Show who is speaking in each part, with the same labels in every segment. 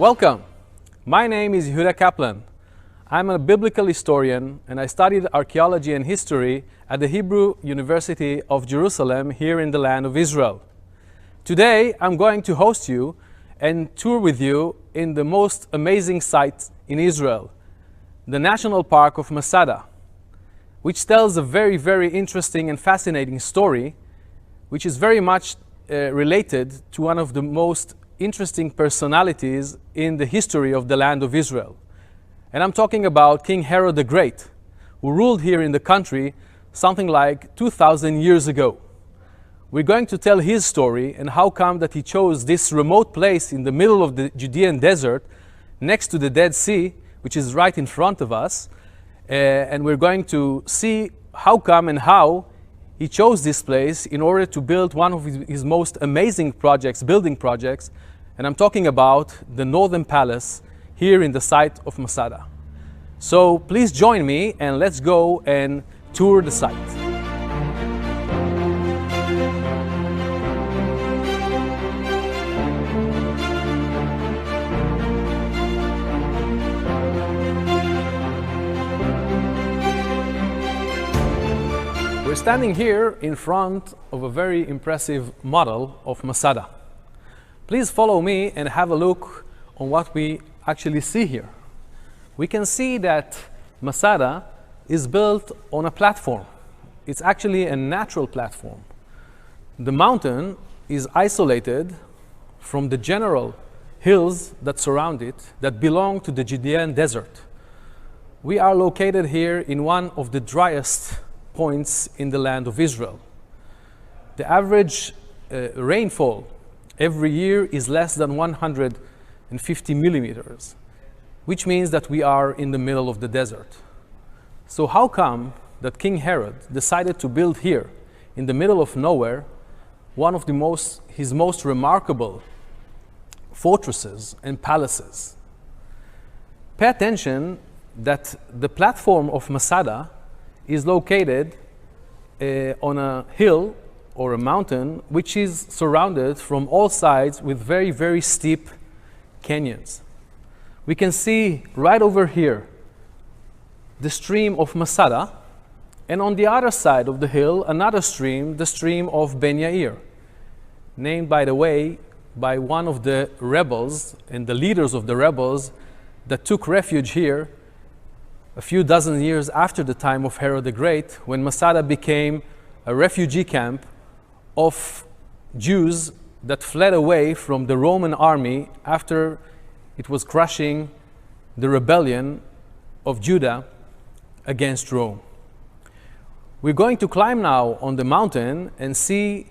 Speaker 1: Welcome. My name is Yehuda Kaplan. I'm a biblical historian and I studied archaeology and history at the Hebrew University of Jerusalem here in the land of Israel. Today I'm going to host you and tour with you in the most amazing site in Israel, the National Park of Masada, which tells a very interesting and fascinating story, which is very much related to one of the most interesting personalities in the history of the land of Israel. And I'm talking about King Herod the Great, who ruled here in the country something like 2,000 years ago. We're going to tell his story and how come that he chose this remote place in the middle of the Judean desert next to the Dead Sea, which is right in front of us. And we're going to see how come and how he chose this place in order to build one of his most amazing projects, building projects. And I'm talking about the Northern Palace here in the site of Masada. So please join me and let's go and tour the site. We're standing here in front of a very impressive model of Masada. Please follow me and have a look on what we actually see here. We can see that Masada is built on a platform. It's actually a natural platform. The mountain is isolated from the general hills that surround it, that belong to the Judean desert. We are located here in one of the driest points in the land of Israel. The average rainfall every year is less than 150 millimeters, which means that we are in the middle of the desert. So how come that King Herod decided to build here in the middle of nowhere one of his most remarkable fortresses and palaces? Pay attention that the platform of Masada is located on a hill or a mountain which is surrounded from all sides with very steep canyons. We can see right over here the stream of Masada, and on the other side of the hill another stream, the stream of Ben Yair, named by the way by one of the rebels and the leaders of the rebels that took refuge here a few dozen years after the time of Herod the Great, when Masada became a refugee camp of Jews that fled away from the Roman army after it was crushing the rebellion of Judah against Rome. We're going to climb now on the mountain and see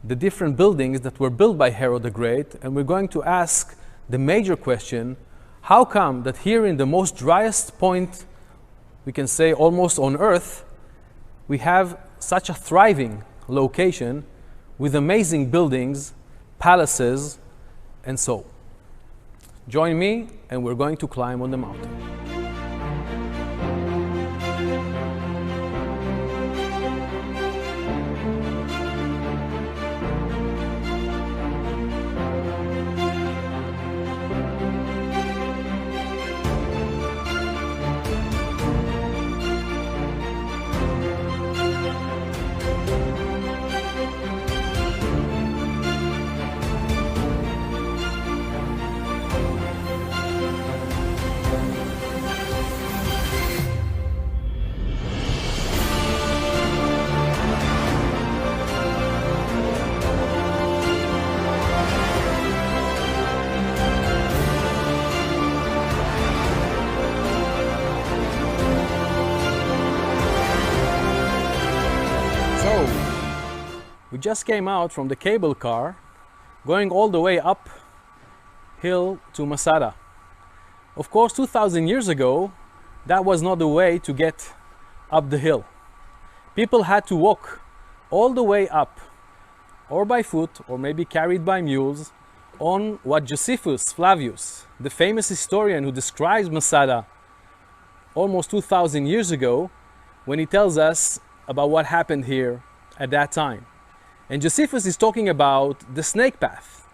Speaker 1: the different buildings that were built by Herod the Great, and we're going to ask the major question: how come that here in the most driest point, we can say almost on earth, we have such a thriving location with amazing buildings, palaces, and so. Join me and we're going to climb on the mountain. We just came out from the cable car, going all the way up hill to Masada. Of course, 2,000 years ago, that was not the way to get up the hill. People had to walk all the way up, or by foot, or maybe carried by mules, on what Josephus Flavius, the famous historian who describes Masada almost 2,000 years ago, when he tells us about what happened here at that time. And Josephus is talking about the snake path,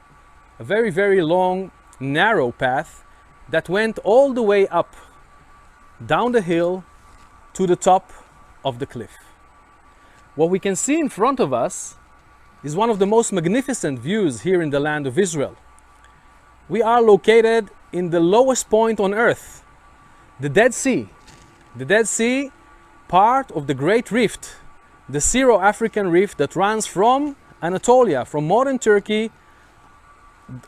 Speaker 1: a very long, narrow path that went all the way up, down the hill, to the top of the cliff. What we can see in front of us is one of the most magnificent views here in the land of Israel. We are located in the lowest point on earth, the Dead Sea. The Dead Sea, part of the Great Rift, the Syro-African Rift that runs from Anatolia, from modern Turkey,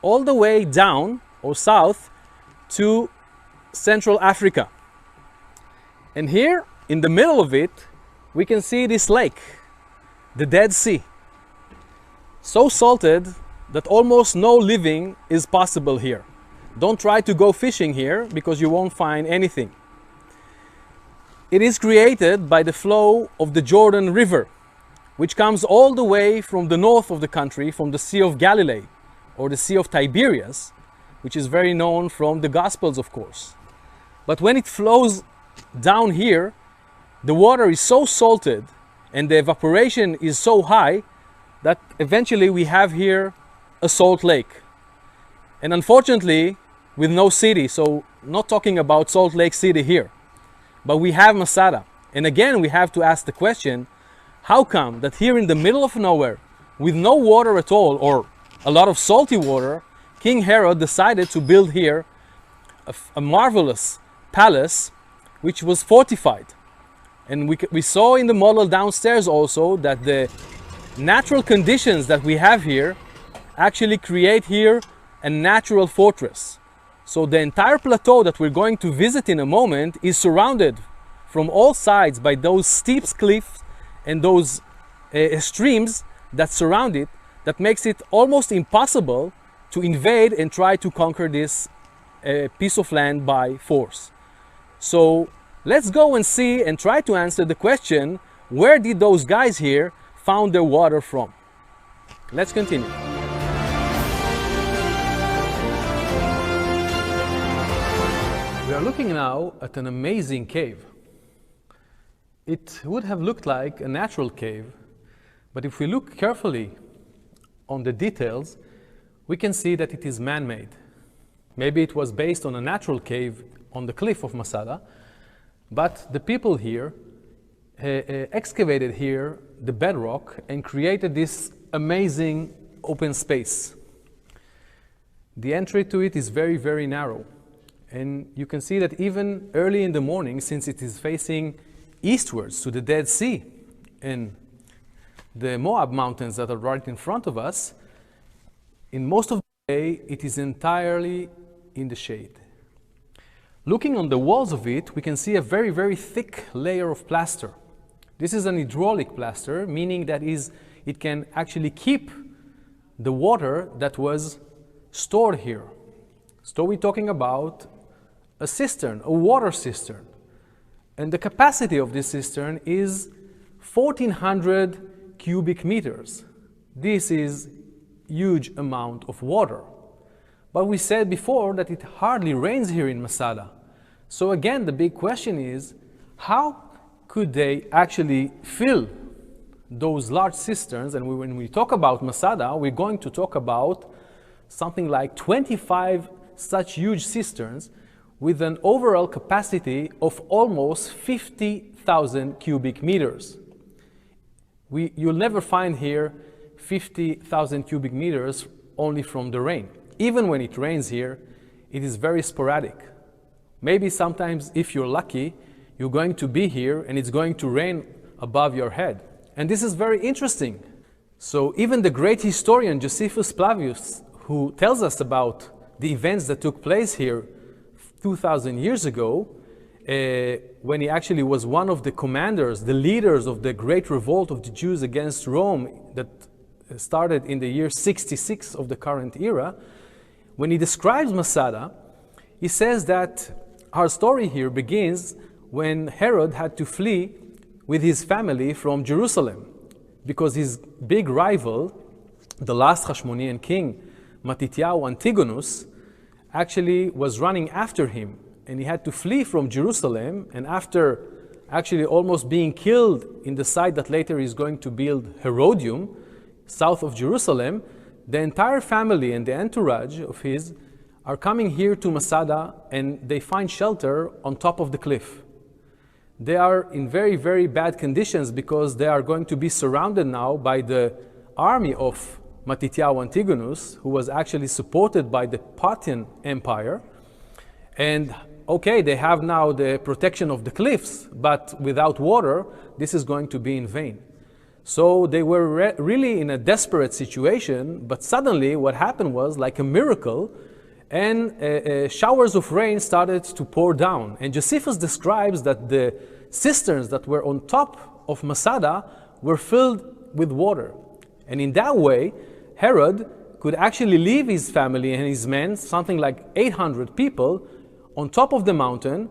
Speaker 1: all the way down or south to Central Africa. And here, in the middle of it, we can see this lake, the Dead Sea. So salted that almost no living is possible here. Don't try to go fishing here because you won't find anything. It is created by the flow of the Jordan River, which comes all the way from the north of the country, from the Sea of Galilee, or the Sea of Tiberias, which is very known from the Gospels, of course. But when it flows down here, the water is so salted and the evaporation is so high that eventually we have here a salt lake. And unfortunately, with no city, so not talking about Salt Lake City here, but we have Masada. And again, we have to ask the question, how come that here in the middle of nowhere, with no water at all, or a lot of salty water, King Herod decided to build here a marvelous palace which was fortified. And we saw in the model downstairs also that the natural conditions that we have here actually create here a natural fortress. So the entire plateau that we're going to visit in a moment is surrounded from all sides by those steep cliffs and those streams that surround it, that makes it almost impossible to invade and try to conquer this piece of land by force. So let's go and see and try to answer the question, where did those guys here found their water from? Let's continue. We are looking now at an amazing cave. It would have looked like a natural cave, but if we look carefully on the details, we can see that it is man-made. Maybe it was based on a natural cave on the cliff of Masada, but the people here excavated here the bedrock and created this amazing open space. The entry to it is very, very narrow. And you can see that even early in the morning, since it is facing eastwards to the Dead Sea and the Moab mountains that are right in front of us, in most of the day it is entirely in the shade. Looking on the walls of it, we can see a very, very thick layer of plaster. This is an hydraulic plaster, meaning that it can actually keep the water that was stored here. So we're talking about a cistern, a water cistern. And the capacity of this cistern is 1,400 cubic meters. This is a huge amount of water. But we said before that it hardly rains here in Masada. So again, the big question is, how could they actually fill those large cisterns? And when we talk about Masada, we're going to talk about something like 25 such huge cisterns with an overall capacity of almost 50,000 cubic meters. You'll never find here 50,000 cubic meters only from the rain. Even when it rains here, it is very sporadic. Maybe sometimes, if you're lucky, you're going to be here and it's going to rain above your head. And this is very interesting. So even the great historian Josephus Flavius, who tells us about the events that took place here 2,000 years ago, when he actually was one of the commanders, the leaders of the great revolt of the Jews against Rome that started in the year 66 of the current era, when he describes Masada, he says that our story here begins when Herod had to flee with his family from Jerusalem because his big rival, the last Hashmonean king, Matityahu Antigonus, actually was running after him, and he had to flee from Jerusalem, and after actually almost being killed in the site that later is going to build Herodium, south of Jerusalem, the entire family and the entourage of his are coming here to Masada and they find shelter on top of the cliff. They are in very, very bad conditions because they are going to be surrounded now by the army of Matityahu Antigonus, who was actually supported by the Parthian Empire. And okay, they have now the protection of the cliffs, but without water, this is going to be in vain. So they were really in a desperate situation, but suddenly what happened was like a miracle, and showers of rain started to pour down. And Josephus describes that the cisterns that were on top of Masada were filled with water. And in that way, Herod could actually leave his family and his men, something like 800 people, on top of the mountain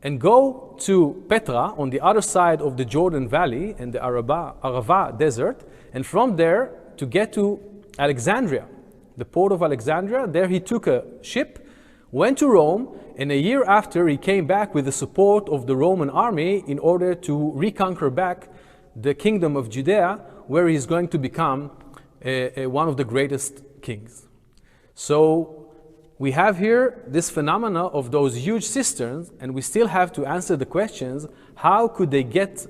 Speaker 1: and go to Petra on the other side of the Jordan Valley and the Arava desert, and from there to get to Alexandria, the port of Alexandria. There he took a ship, went to Rome, and a year after he came back with the support of the Roman army in order to reconquer back the kingdom of Judea, where he's going to become one of the greatest kings. So we have here this phenomena of those huge cisterns, and we still have to answer the questions: how could they get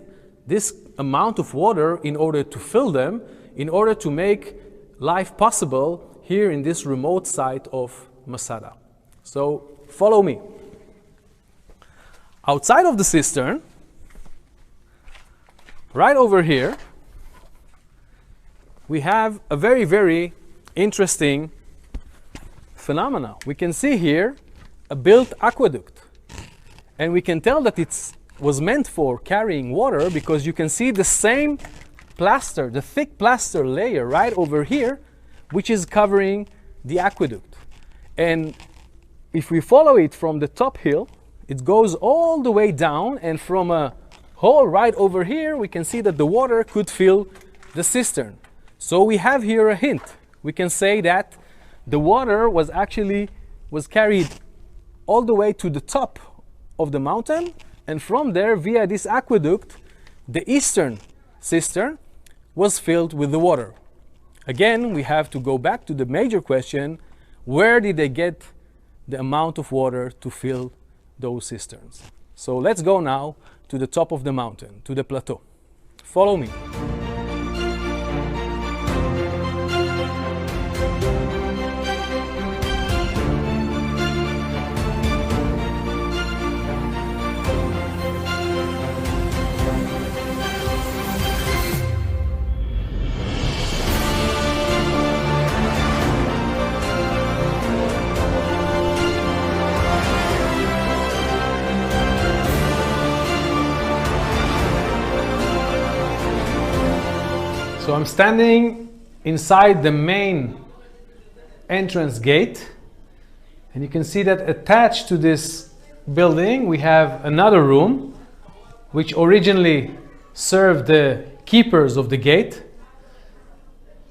Speaker 1: this amount of water in order to fill them, in order to make life possible here in this remote site of Masada? So follow me. Outside of the cistern, right over here, we have a very, very interesting phenomena. We can see here a built aqueduct, and we can tell that it was meant for carrying water because you can see the same plaster, the thick plaster layer right over here, which is covering the aqueduct. And if we follow it from the top hill, it goes all the way down, and from a hole right over here we can see that the water could fill the cistern. So we have here a hint. We can say that the water was carried all the way to the top of the mountain, and from there, via this aqueduct, the eastern cistern was filled with the water. Again, we have to go back to the major question: where did they get the amount of water to fill those cisterns? So let's go now to the top of the mountain, to the plateau. Follow me. So I'm standing inside the main entrance gate, and you can see that attached to this building we have another room which originally served the keepers of the gate,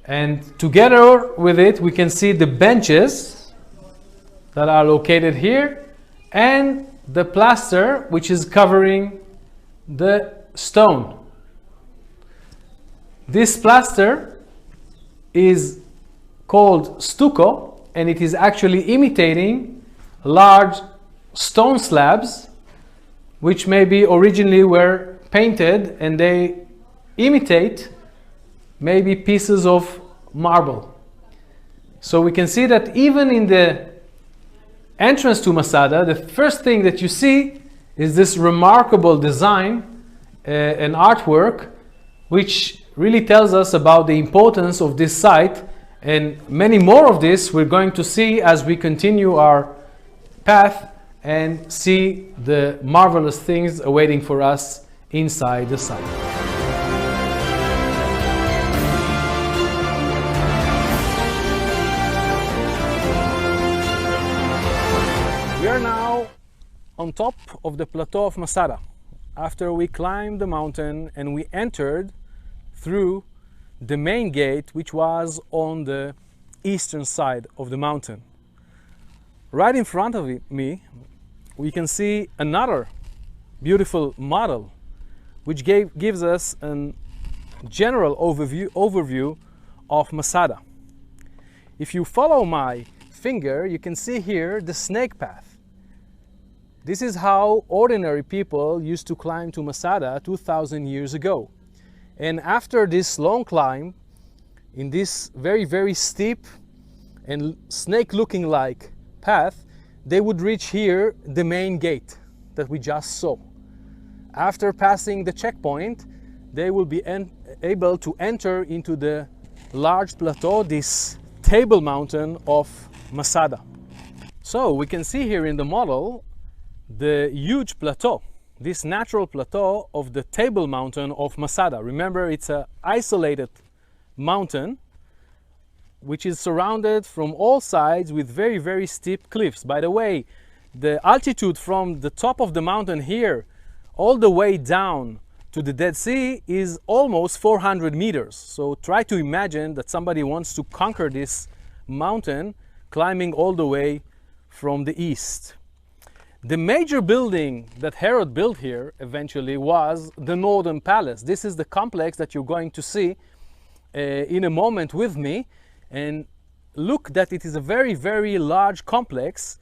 Speaker 1: and together with it we can see the benches that are located here and the plaster which is covering the stone. This plaster is called stucco, and it is actually imitating large stone slabs which maybe originally were painted, and they imitate maybe pieces of marble. So we can see that even in the entrance to Masada, the first thing that you see is this remarkable design and artwork, which really tells us about the importance of this site, and many more of this we're going to see as we continue our path and see the marvelous things awaiting for us inside the site. We are now on top of the plateau of Masada, after we climbed the mountain and we entered through the main gate, which was on the eastern side of the mountain. Right in front of me, we can see another beautiful model, which gives us a general overview of Masada. If you follow my finger, you can see here the snake path. This is how ordinary people used to climb to Masada 2,000 years ago. And after this long climb, in this very, very steep and snake-looking like path, they would reach here the main gate that we just saw. After passing the checkpoint, they will be able to enter into the large plateau, this Table Mountain of Masada. So we can see here in the model the huge plateau, this natural plateau of the Table Mountain of Masada. Remember, it's an isolated mountain which is surrounded from all sides with very, very steep cliffs. By the way, the altitude from the top of the mountain here all the way down to the Dead Sea is almost 400 meters. So try to imagine that somebody wants to conquer this mountain climbing all the way from the east. The major building that Herod built here eventually was the Northern Palace. This is the complex that you're going to see in a moment with me. And look that it is a very, very large complex.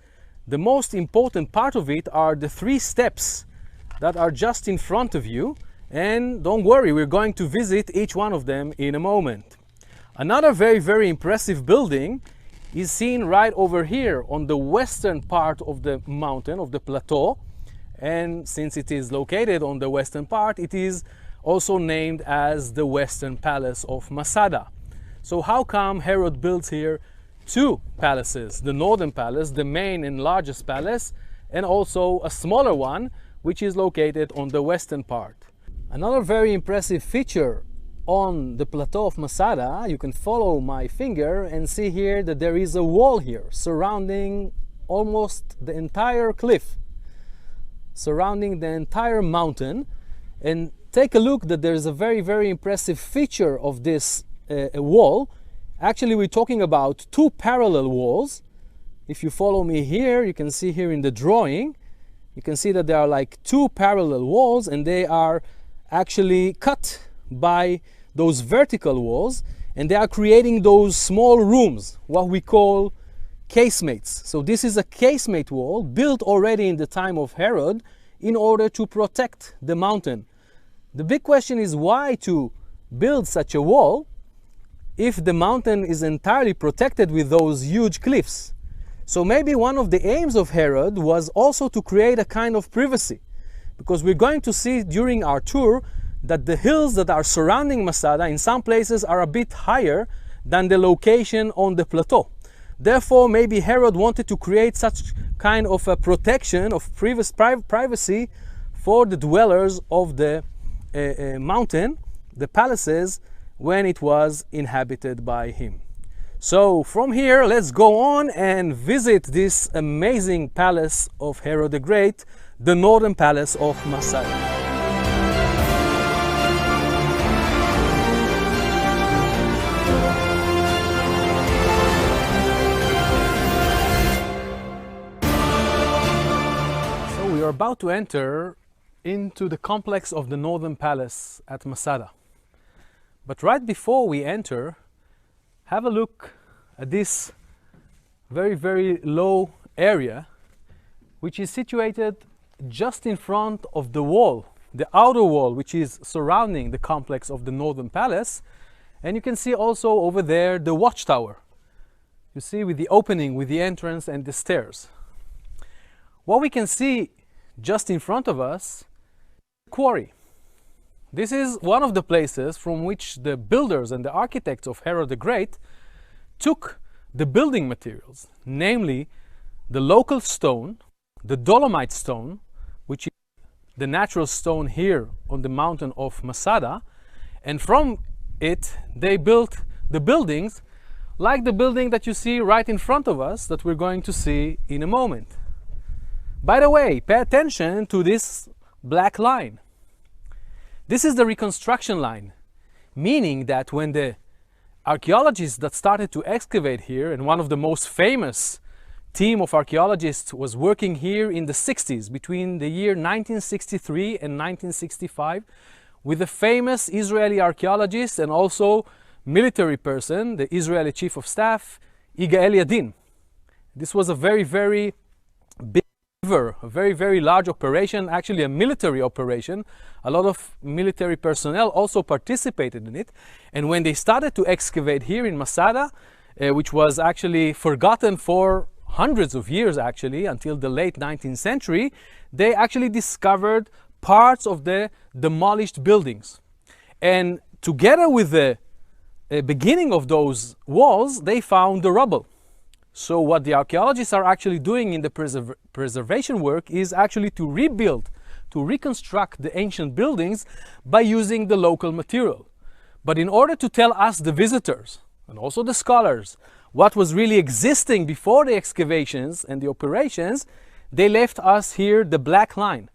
Speaker 1: The most important part of it are the 3 steps that are just in front of you. And don't worry, we're going to visit each one of them in a moment. Another very, very impressive building is seen right over here on the western part of the mountain, of the plateau. And since it is located on the western part, it is also named as the Western Palace of Masada. So how come Herod built here 2 palaces? The Northern Palace, the main and largest palace, and also a smaller one, which is located on the western part. Another very impressive feature on the plateau of Masada, you can follow my finger and see here that there is a wall here surrounding almost the entire cliff, surrounding the entire mountain. And take a look that there's a very, very impressive feature of this wall. Actually, we're talking about 2 parallel walls. If you follow me here, you can see here in the drawing, you can see that there are like 2 parallel walls, and they are actually cut by those vertical walls, and they are creating those small rooms, what we call casemates. So this is a casemate wall built already in the time of Herod in order to protect the mountain. The big question is why to build such a wall if the mountain is entirely protected with those huge cliffs? So maybe one of the aims of Herod was also to create a kind of privacy, because we're going to see during our tour that the hills that are surrounding Masada in some places are a bit higher than the location on the plateau. Therefore, maybe Herod wanted to create such kind of a protection of privacy for the dwellers of the mountain, the palaces, when it was inhabited by him. So from here, let's go on and visit this amazing palace of Herod the Great, the Northern Palace of Masada. We are about to enter into the complex of the Northern Palace at Masada. But right before we enter, have a look at this very, very low area, which is situated just in front of the wall, the outer wall, which is surrounding the complex of the Northern Palace. And you can see also over there the watchtower. You see, with the opening, with the entrance and the stairs. What we can see just in front of us, quarry. This is one of the places from which the builders and the architects of Herod the Great took the building materials, namely the local stone, the dolomite stone, which is the natural stone here on the mountain of Masada, and from it they built the buildings like the building that you see right in front of us that we're going to see in a moment. By the way, pay attention to this black line. This is the reconstruction line, meaning that when the archaeologists that started to excavate here, and one of the most famous team of archaeologists was working here in the 60s, between the year 1963 and 1965, with the famous Israeli archaeologist and also military person, the Israeli chief of staff, Yigael Yadin. This was a very, very big, a very, very large operation, actually a military operation. A lot of military personnel also participated in it. And when they started to excavate here in Masada, which was actually forgotten for hundreds of years actually, until the late 19th century, they actually discovered parts of the demolished buildings. And together with the beginning of those walls, they found the rubble. So what the archaeologists are actually doing in the preservation work is actually to rebuild, to reconstruct the ancient buildings by using the local material. But in order to tell us, the visitors, and also the scholars, what was really existing before the excavations and the operations, they left us here the black line,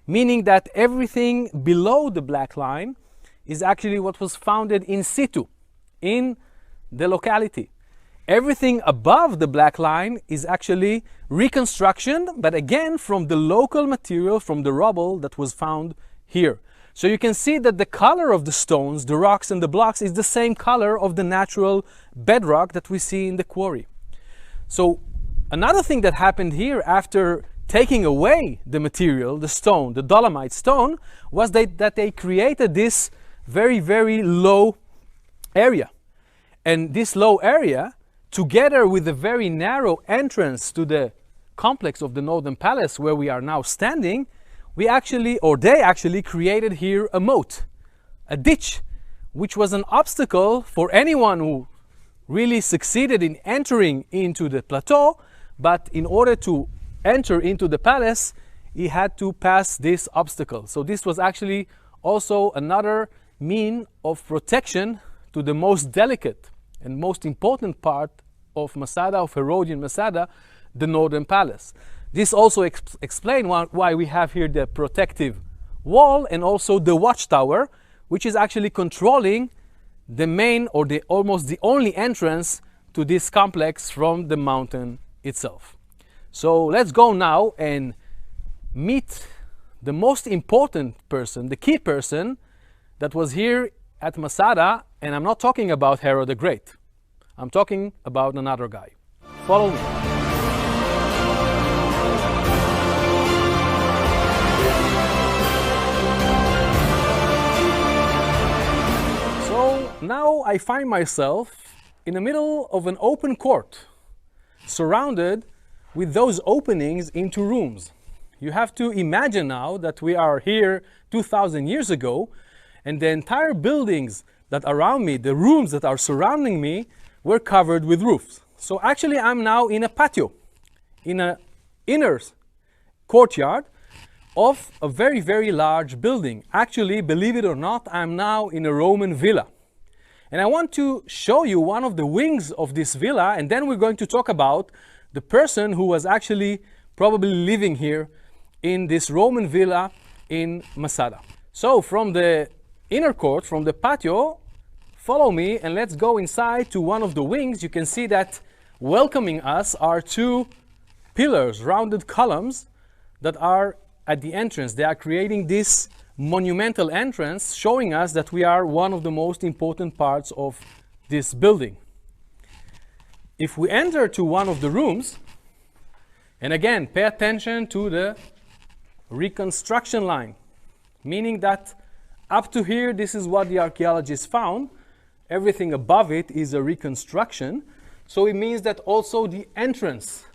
Speaker 1: meaning that everything below the black line is actually what was founded in situ, in the locality. Everything above the black line is actually reconstruction, but again from the local material, from the rubble that was found here. So you can see that the color of the stones, the rocks and the blocks is the same color of the natural bedrock that we see in the quarry. So another thing that happened here after taking away the material, the stone, the dolomite stone, was that they created this very, very low area. And this low area, together with the very narrow entrance to the complex of the Northern Palace where we are now standing, they actually created here a moat, a ditch, which was an obstacle for anyone who really succeeded in entering into the plateau. But in order to enter into the palace, he had to pass this obstacle. So this was actually also another mean of protection to the most delicate and most important part of Masada, of Herodian Masada, the Northern Palace. This also explains why we have here the protective wall and also the watchtower, which is actually controlling the main or almost the only entrance to this complex from the mountain itself. So let's go now and meet the most important person, the key person that was here at Masada, and I'm not talking about Herod the Great. I'm talking about another guy. Follow me. So now I find myself in the middle of an open court, surrounded with those openings into rooms. You have to imagine now that we are here 2,000 years ago, and the entire buildings that are around me, the rooms that are surrounding me, were covered with roofs. So actually I'm now in a patio, in an inner courtyard of a very, very large building. Actually, believe it or not, I'm now in a Roman villa. And I want to show you one of the wings of this villa, and then we're going to talk about the person who was actually probably living here in this Roman villa in Masada. So from the inner court, from the patio, follow me and let's go inside to one of the wings. You can see that welcoming us are two pillars, rounded columns that are at the entrance. They are creating this monumental entrance, showing us that we are one of the most important parts of this building. If we enter to one of the rooms, and again, pay attention to the reconstruction line, meaning that up to here, this is what the archaeologists found. Everything above it is a reconstruction. So it means that also the entrance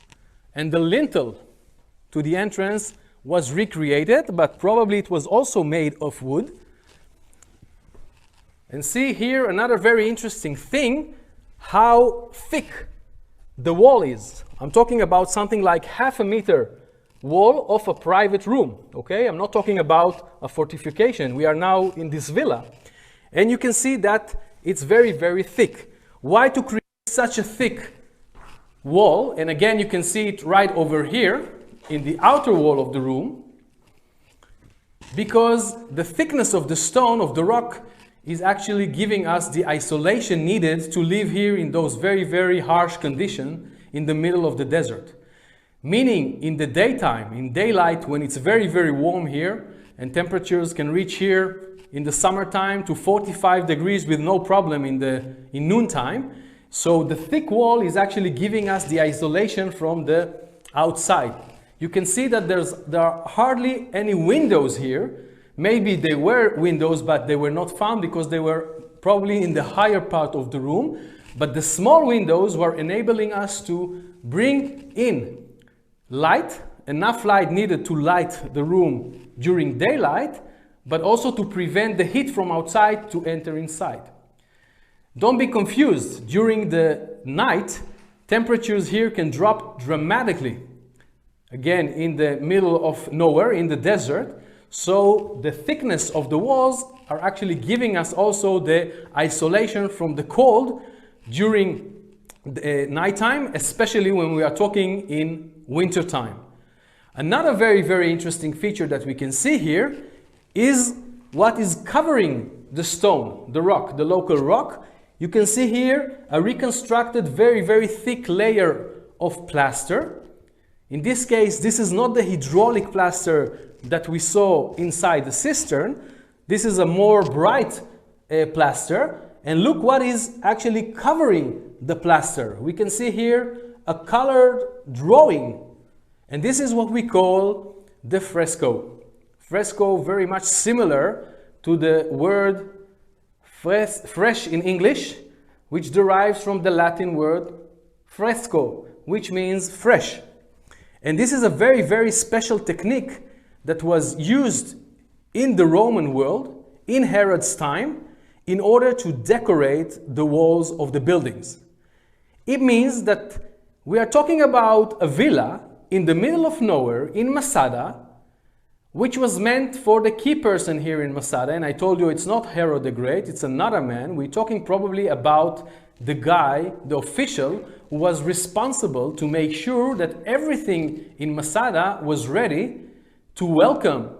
Speaker 1: and the lintel to the entrance was recreated, but probably it was also made of wood. And see here another very interesting thing, how thick the wall is. I'm talking about something like 1/2 meter wall of a private room, okay? I'm not talking about a fortification. We are now in this villa. And you can see that it's very, very thick. Why to create such a thick wall? And again, you can see it right over here in the outer wall of the room, because the thickness of the stone, of the rock, is actually giving us the isolation needed to live here in those very, very harsh conditions in the middle of the desert. Meaning in the daytime, in daylight, when it's very, very warm here, and temperatures can reach here in the summertime to 45 degrees with no problem in noontime. So the thick wall is actually giving us the isolation from the outside. You can see that there are hardly any windows here. Maybe they were windows, but they were not found because they were probably in the higher part of the room. But the small windows were enabling us to bring in light, enough light needed to light the room during daylight, but also to prevent the heat from outside to enter inside. Don't be confused. During the night, temperatures here can drop dramatically. Again, in the middle of nowhere, in the desert. So the thickness of the walls are actually giving us also the isolation from the cold during the nighttime, especially when we are talking in winter time. Another very, very interesting feature that we can see here is what is covering the stone, the rock, the local rock. You can see here a reconstructed very, very thick layer of plaster. In this case, this is not the hydraulic plaster that we saw inside the cistern. This is a more bright plaster. And look what is actually covering the plaster. We can see here a colored drawing. And this is what we call the fresco. Fresco, very much similar to the word fresh in English, which derives from the Latin word fresco, which means fresh. And this is a very, very special technique that was used in the Roman world, in Herod's time, in order to decorate the walls of the buildings. It means that we are talking about a villa in the middle of nowhere in Masada, which was meant for the key person here in Masada. And I told you it's not Herod the Great, it's another man. We're talking probably about the guy, the official, who was responsible to make sure that everything in Masada was ready to welcome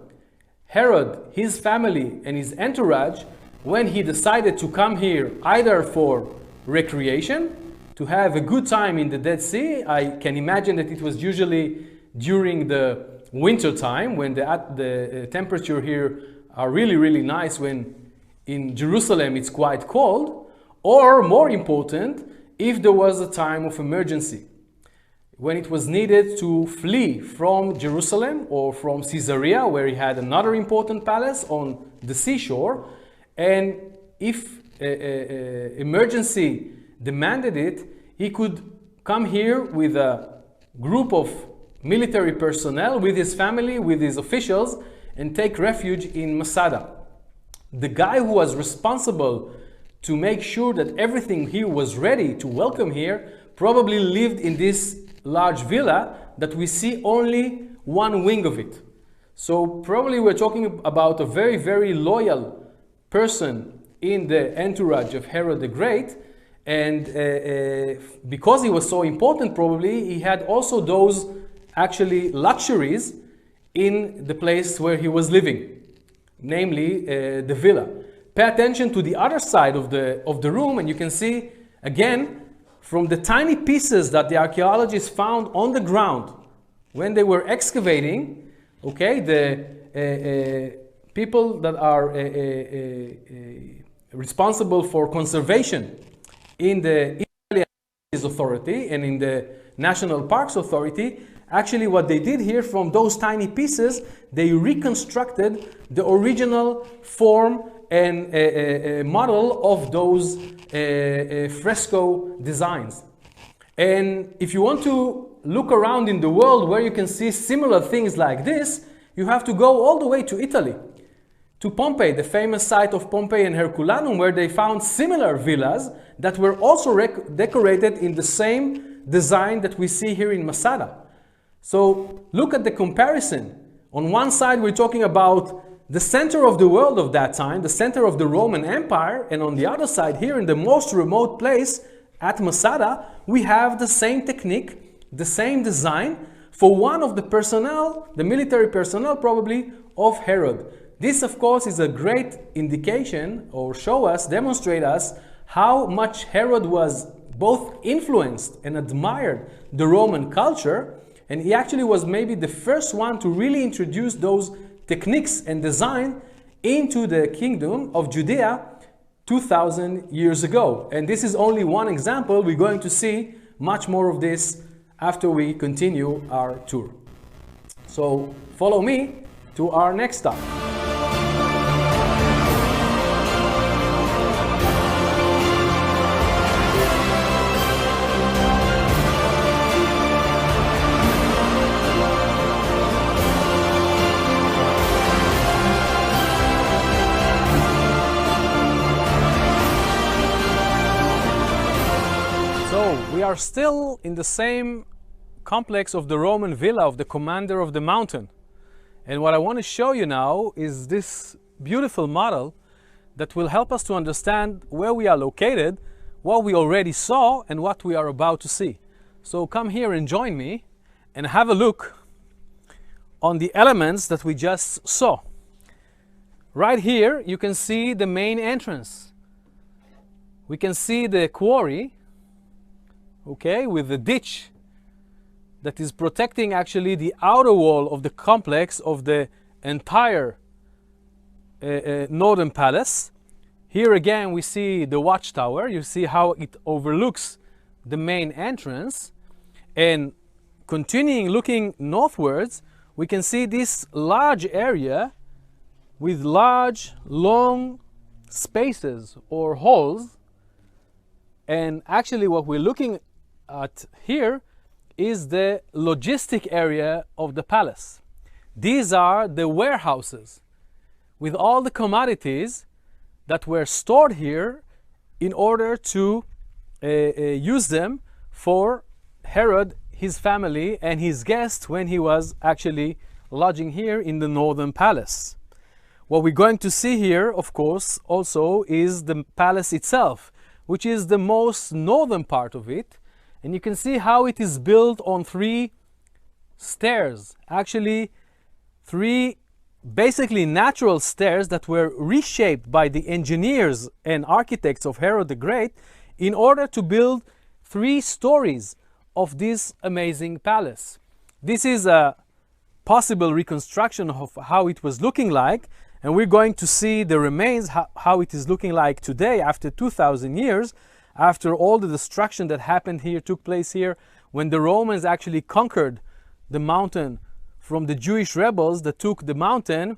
Speaker 1: Herod, his family, and his entourage when he decided to come here either for recreation, to have a good time in the Dead Sea. I can imagine that it was usually during the winter time when the temperature here are really, really nice, when in Jerusalem it's quite cold, or more important, if there was a time of emergency, when it was needed to flee from Jerusalem or from Caesarea, where he had another important palace on the seashore. And if emergency demanded it, he could come here with a group of military personnel, with his family, with his officials, and take refuge in Masada. The guy who was responsible to make sure that everything here was ready to welcome here probably lived in this large villa that we see only one wing of it. So probably we're talking about a very, very loyal person in the entourage of Herod the Great, and because he was so important, probably he had also those actually luxuries in the place where he was living, namely the villa. Pay attention to the other side of the room, and you can see again from the tiny pieces that the archaeologists found on the ground when they were excavating. Okay, the people that are responsible for conservation in the Israeli Authority and in the National Parks Authority, actually what they did here, from those tiny pieces, they reconstructed the original form and model of those fresco designs. And if you want to look around in the world where you can see similar things like this, you have to go all the way to Italy, to Pompeii, the famous site of Pompeii and Herculanum, where they found similar villas that were also decorated in the same design that we see here in Masada. So look at the comparison. On one side, we're talking about the center of the world of that time, the center of the Roman Empire, and on the other side, here in the most remote place at Masada, we have the same technique, the same design for one of the personnel, the military personnel probably, of Herod. This, of course, is a great indication, or demonstrate us how much Herod was both influenced and admired the Roman culture, and he actually was maybe the first one to really introduce those techniques and design into the kingdom of Judea, 2,000 years ago. And this is only one example. We're going to see much more of this after we continue our tour. So follow me to our next stop. We are still in the same complex of the Roman villa of the commander of the mountain. And what I want to show you now is this beautiful model that will help us to understand where we are located, what we already saw, and what we are about to see. So come here and join me and have a look on the elements that we just saw. Right here, you can see the main entrance. We can see the quarry, okay, with the ditch that is protecting actually the outer wall of the complex of the entire northern palace. Here again we see the watchtower. You see how it overlooks the main entrance, and continuing looking northwards we can see this large area with large long spaces or halls. And actually what we're looking at here is the logistic area of the palace. These are the warehouses with all the commodities that were stored here in order to use them for Herod, his family, and his guests when he was actually lodging here in the northern palace. What we're going to see here, of course, also is the palace itself, which is the most northern part of it. And you can see how it is built on 3 stairs, actually 3 basically natural stairs that were reshaped by the engineers and architects of Herod the Great in order to build 3 stories of this amazing palace. This is a possible reconstruction of how it was looking like, and we're going to see the remains, how it is looking like today after 2,000 years, after all the destruction that happened here, took place here, when the Romans actually conquered the mountain from the Jewish rebels that took the mountain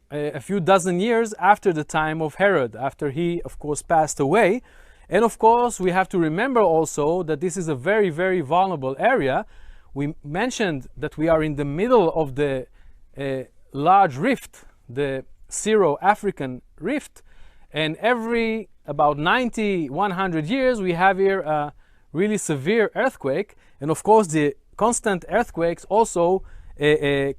Speaker 1: a few dozen years after the time of Herod, after he, of course, passed away. And of course, we have to remember also that this is a very, very vulnerable area. We mentioned that we are in the middle of the large rift, the Syro-African rift, and every about 90, 100 years we have here a really severe earthquake, and of course the constant earthquakes also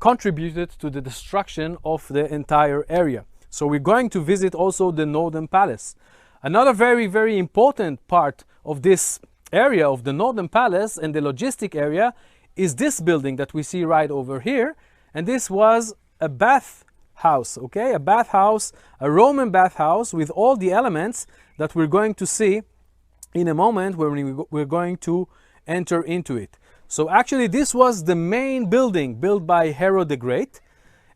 Speaker 1: contributed to the destruction of the entire area. So we're going to visit also the northern palace. Another very, very important part of this area of the northern palace and the logistic area is this building that we see right over here, and this was a bath house, okay, a bathhouse, a Roman bathhouse with all the elements that we're going to see in a moment when we're going to enter into it. So actually this was the main building built by Herod the Great.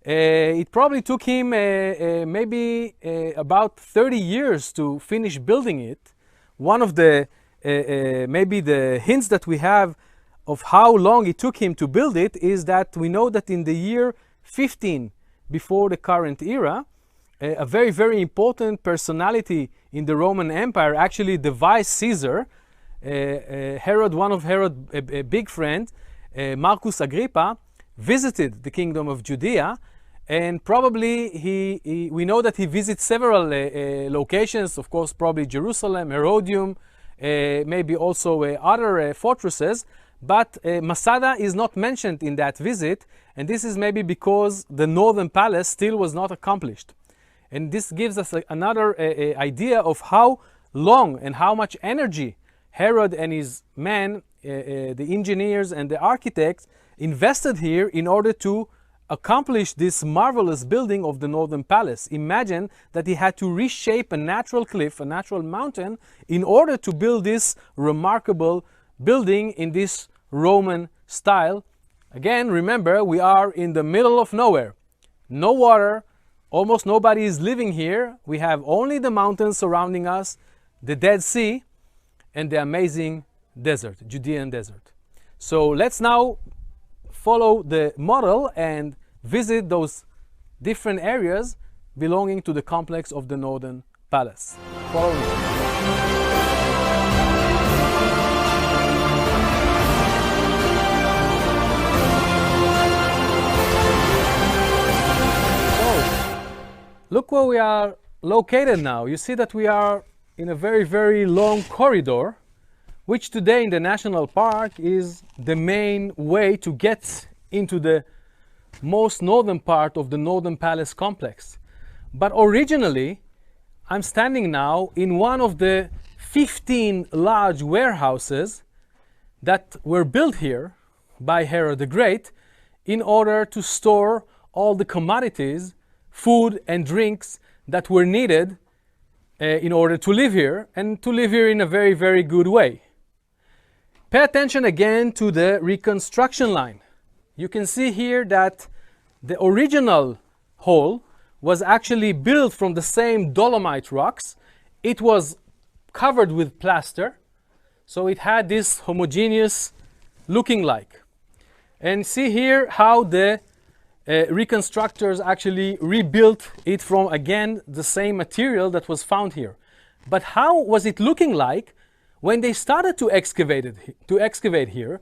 Speaker 1: It probably took him maybe about 30 years to finish building it. One of the maybe the hints that we have of how long it took him to build it is that we know that in the year 15 before the current era, a very, very important personality in the Roman Empire, actually the vice Caesar, Herod, one of Herod's a big friend, Marcus Agrippa, visited the kingdom of Judea, and probably we know that he visits several locations, of course, probably Jerusalem, Herodium, maybe also other fortresses, but Masada is not mentioned in that visit, and this is maybe because the northern palace still was not accomplished. And this gives us another idea of how long and how much energy Herod and his men, the engineers and the architects, invested here in order to accomplish this marvelous building of the northern palace. Imagine that he had to reshape a natural cliff, a natural mountain, in order to build this remarkable building in this Roman style. Again, remember, we are in the middle of nowhere. No water, Almost nobody is living here. We have only the mountains surrounding us, the Dead Sea, and the amazing desert, Judean desert. So let's now follow the model and visit those different areas belonging to the complex of the Northern Palace. Follow me. Look where we are located now. You see that we are in a very, very long corridor, which today in the national park is the main way to get into the most northern part of the Northern Palace complex. But originally, I'm standing now in one of the 15 large warehouses that were built here by Herod the Great in order to store all the commodities, food and drinks that were needed in order to live here, and to live here in a very, very good way. Pay attention again to the reconstruction line. You can see here that the original hall was actually built from the same dolomite rocks. It was covered with plaster, so it had this homogeneous looking like. And see here how the reconstructors actually rebuilt it from, again, the same material that was found here. But how was it looking like when they started to excavate here?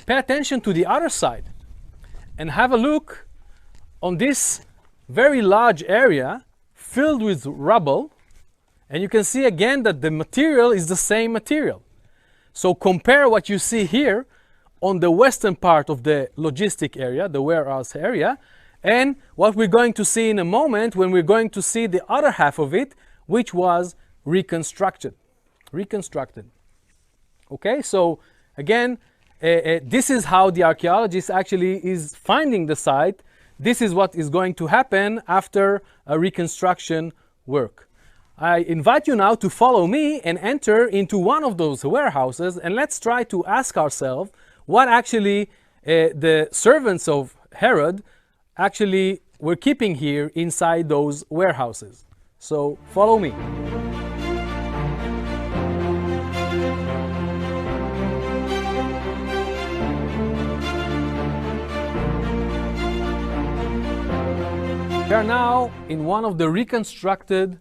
Speaker 1: Pay attention to the other side and have a look on this very large area filled with rubble, and you can see again that the material is the same material. So compare what you see here on the western part of the logistic area, the warehouse area, and what we're going to see in a moment when we're going to see the other half of it, which was reconstructed. Okay, so again, this is how the archaeologist actually is finding the site. This is what is going to happen after a reconstruction work. I invite you now to follow me and enter into one of those warehouses, and let's try to ask ourselves what actually the servants of Herod actually were keeping here inside those warehouses. So follow me. We are now in one of the reconstructed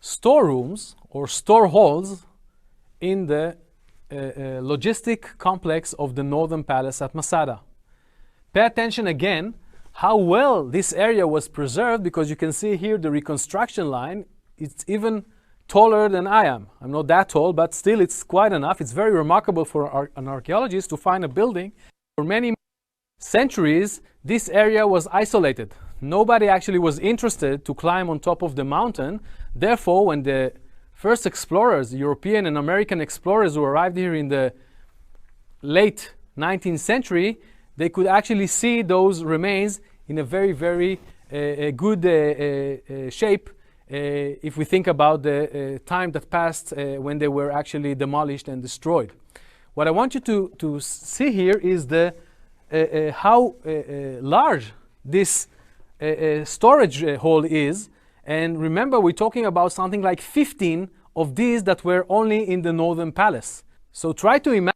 Speaker 1: storerooms or store halls in the logistic complex of the Northern Palace at Masada. Pay attention again how well this area was preserved, because you can see here the reconstruction line. It's even taller than I am. I'm not that tall, but still it's quite enough. It's very remarkable for an archaeologist to find a building. For many centuries, this area was isolated. Nobody actually was interested to climb on top of the mountain. Therefore, when the first explorers, European and American explorers who arrived here in the late 19th century, they could actually see those remains in a very, very good shape if we think about the time that passed when they were actually demolished and destroyed. What I want you to see here is how large this storage hall is. And remember, we're talking about something like 15 of these that were only in the Northern Palace. So try to imagine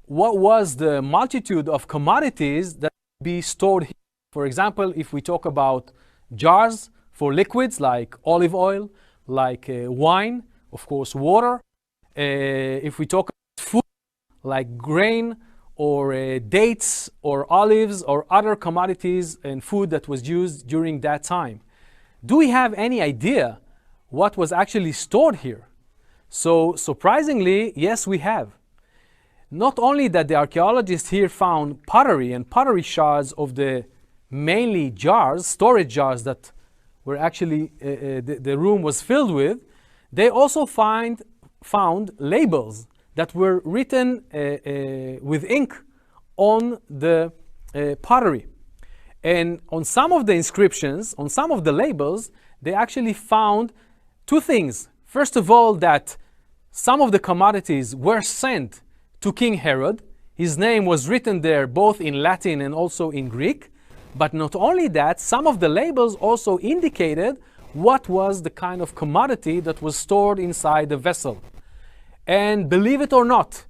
Speaker 1: what was the multitude of commodities that be stored here. For example, if we talk about jars for liquids like olive oil, like wine, of course water. If we talk about food like grain or dates or olives or other commodities and food that was used during that time. Do we have any idea what was actually stored here? So surprisingly, yes, we have. Not only that the archaeologists here found pottery and pottery shards of the mainly jars, storage jars that were actually the room was filled with, they also found labels that were written with ink on the pottery. And on some of the inscriptions, on some of the labels, they actually found two things. First of all, that some of the commodities were sent to King Herod. His name was written there both in Latin and also in Greek. But not only that, some of the labels also indicated what was the kind of commodity that was stored inside the vessel. And believe it or not,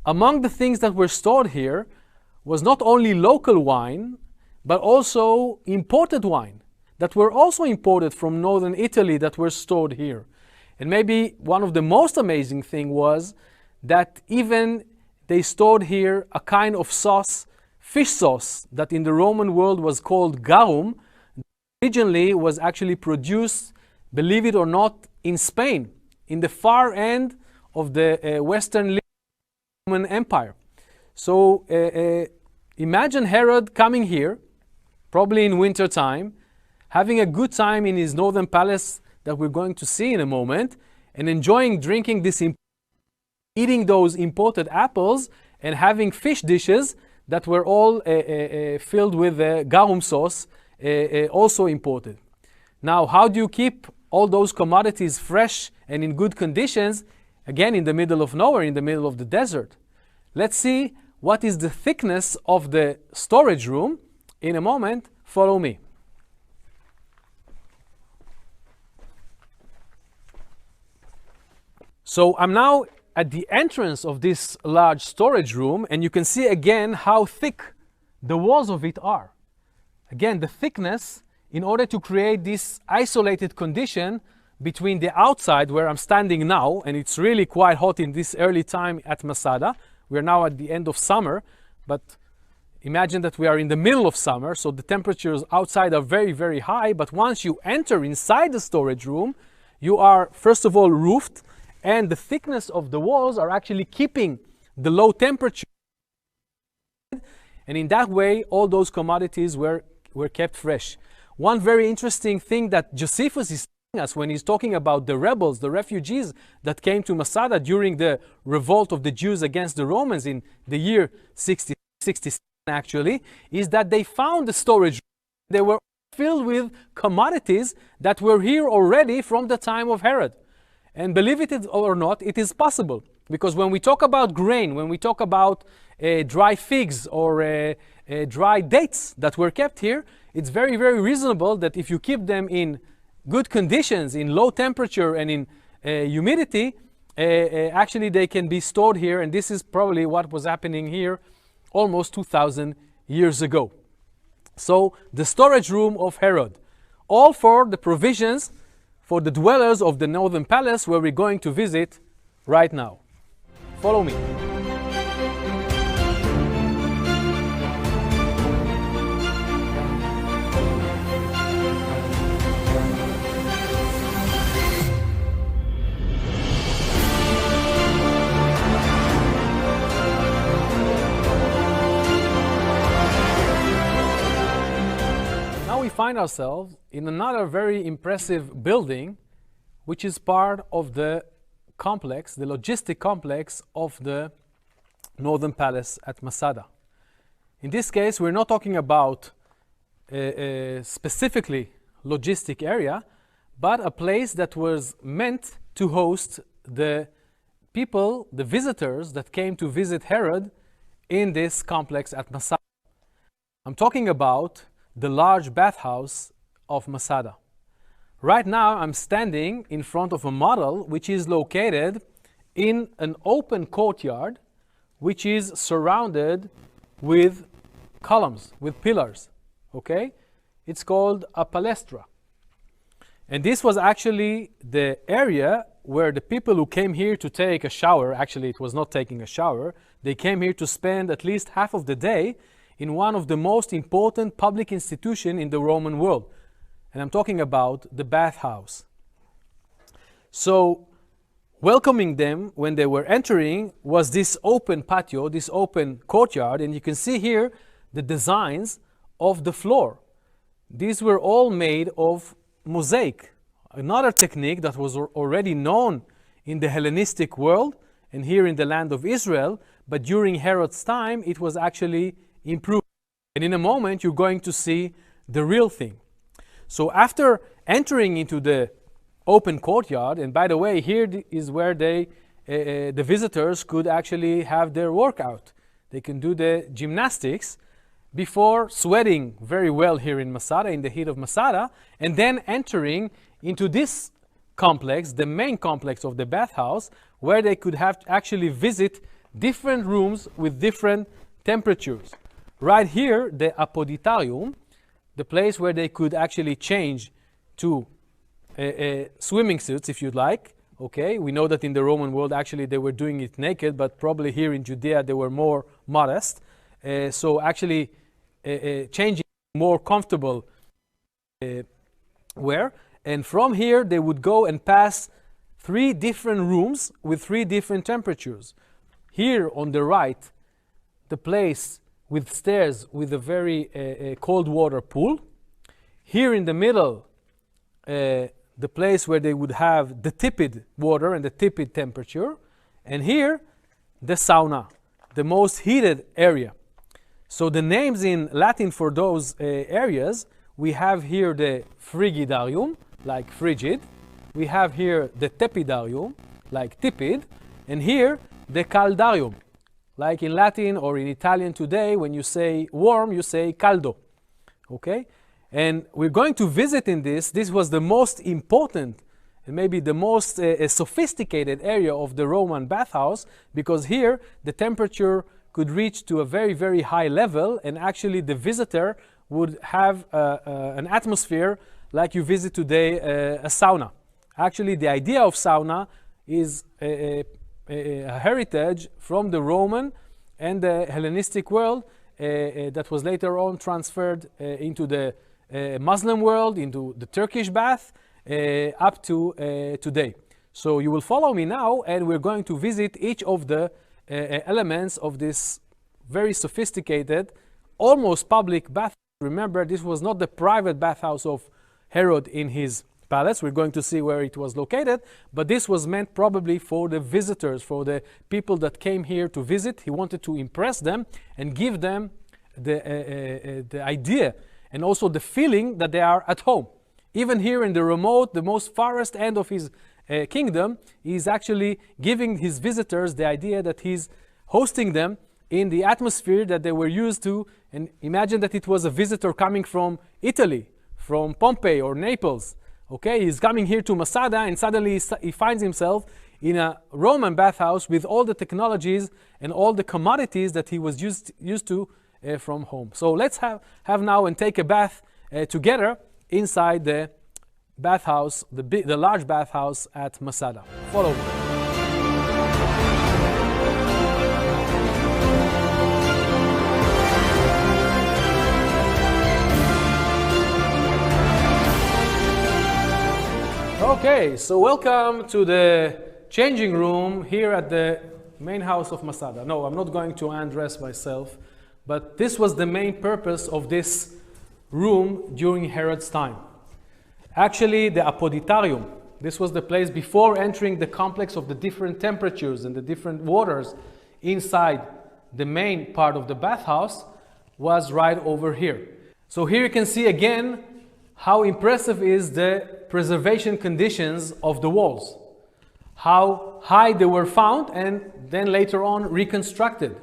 Speaker 1: among the things that were stored here was not only local wine, but also imported wine that were also imported from northern Italy that were stored here. And maybe one of the most amazing thing was that even they stored here a kind of sauce, fish sauce, that in the Roman world was called garum. Originally was actually produced, believe it or not, in Spain, in the far end of the Western Roman Empire. So imagine Herod coming here, probably in winter time, having a good time in his northern palace that we're going to see in a moment, and enjoying drinking this, eating those imported apples, and having fish dishes that were all filled with garum sauce, also imported. Now, how do you keep all those commodities fresh and in good conditions, again in the middle of nowhere, in the middle of the desert? Let's see what is the thickness of the storage room in a moment. Follow me. So I'm now at the entrance of this large storage room, and you can see again how thick the walls of it are. Again, the thickness in order to create this isolated condition between the outside where I'm standing now, and it's really quite hot in this early time at Masada. We're now at the end of summer, but imagine that we are in the middle of summer, so the temperatures outside are very, very high. But once you enter inside the storage room, you are first of all roofed, and the thickness of the walls are actually keeping the low temperature. And in that way, all those commodities were kept fresh. One very interesting thing that Josephus is telling us when he's talking about the rebels, the refugees that came to Masada during the revolt of the Jews against the Romans in the year 67 actually, is that they found the storage room. They were filled with commodities that were here already from the time of Herod. And believe it or not, it is possible. Because when we talk about grain, when we talk about dry figs or dry dates that were kept here, it's very, very reasonable that if you keep them in good conditions, in low temperature and in humidity, actually they can be stored here. And this is probably what was happening here almost 2,000 years ago. So the storage room of Herod, all for the provisions for the dwellers of the northern palace where we're going to visit right now. Follow me. We find ourselves in another very impressive building, which is part of the complex, the logistic complex of the Northern Palace at Masada. In this case, we're not talking about a specifically logistic area, but a place that was meant to host the people, the visitors that came to visit Herod in this complex at Masada. I'm talking about the large bathhouse of Masada. Right now I'm standing in front of a model which is located in an open courtyard which is surrounded with columns, with pillars. Okay? It's called a palestra. And this was actually the area where the people who came here to take a shower, actually it was not taking a shower, they came here to spend at least half of the day in one of the most important public institutions in the Roman world. And I'm talking about the bathhouse. So, welcoming them when they were entering was this open patio, this open courtyard, and you can see here the designs of the floor. These were all made of mosaic, another technique that was already known in the Hellenistic world and here in the land of Israel, but during Herod's time it was actually improved. And in a moment you're going to see the real thing. So after entering into the open courtyard, and by the way, here is where the visitors could actually have their workout. They can do the gymnastics, before sweating very well here in Masada, in the heat of Masada, and then entering into this complex, the main complex of the bathhouse, where they could have actually visit different rooms with different temperatures. Right here, the apoditarium, the place where they could actually change to swimming suits, if you'd like. Okay, we know that in the Roman world, actually, they were doing it naked, but probably here in Judea, they were more modest. So actually, changing more comfortable wear. And from here, they would go and pass 3 different rooms with 3 different temperatures. Here on the right, the place with stairs with a very cold water pool. Here in the middle, the place where they would have the tepid water and the tepid temperature. And here, the sauna, the most heated area. So the names in Latin for those areas, we have here the frigidarium, like frigid. We have here the tepidarium, like tepid. And here, the caldarium. Like in Latin or in Italian today, when you say warm, you say caldo. Okay? And we're going to visit in this. This was the most important and maybe the most sophisticated area of the Roman bathhouse, because here the temperature could reach to a very, very high level, and actually the visitor would have an atmosphere like you visit today a sauna. Actually, the idea of sauna is a heritage from the Roman and the Hellenistic world that was later on transferred into the Muslim world, into the Turkish bath, up to today. So you will follow me now, and we're going to visit each of the elements of this very sophisticated, almost public bath. Remember, this was not the private bathhouse of Herod in his palace. We're going to see where it was located, but this was meant probably for the visitors, for the people that came here to visit. He wanted to impress them and give them the idea and also the feeling that they are at home. Even here in the remote, the most farthest end of his kingdom, he's actually giving his visitors the idea that he's hosting them in the atmosphere that they were used to. And imagine that it was a visitor coming from Italy, from Pompeii or Naples. Okay, he's coming here to Masada, and suddenly he finds himself in a Roman bathhouse with all the technologies and all the commodities that he was used to from home. So let's have now and take a bath together inside the bathhouse, the large bathhouse at Masada. Follow me. Okay, so welcome to the changing room here at the main house of Masada. No, I'm not going to undress myself, but this was the main purpose of this room during Herod's time. Actually, the apoditarium, this was the place before entering the complex of the different temperatures and the different waters inside the main part of the bathhouse, was right over here. So here you can see again how impressive is the preservation conditions of the walls, how high they were found and then later on reconstructed.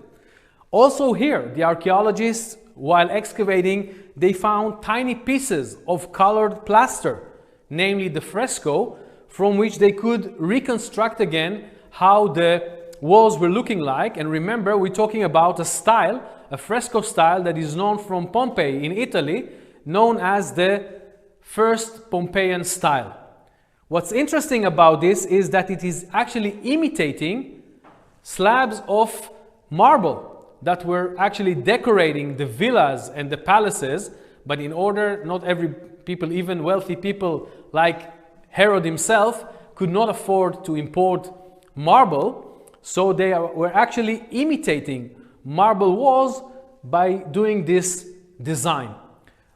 Speaker 1: Also here, the archaeologists, while excavating, they found tiny pieces of colored plaster, namely the fresco, from which they could reconstruct again how the walls were looking like. And remember, we're talking about a style, a fresco style that is known from Pompeii in Italy, known as the first Pompeian style. What's interesting about this is that it is actually imitating slabs of marble that were actually decorating the villas and the palaces, but in order, not every people, even wealthy people like Herod himself, could not afford to import marble, so they were actually imitating marble walls by doing this design.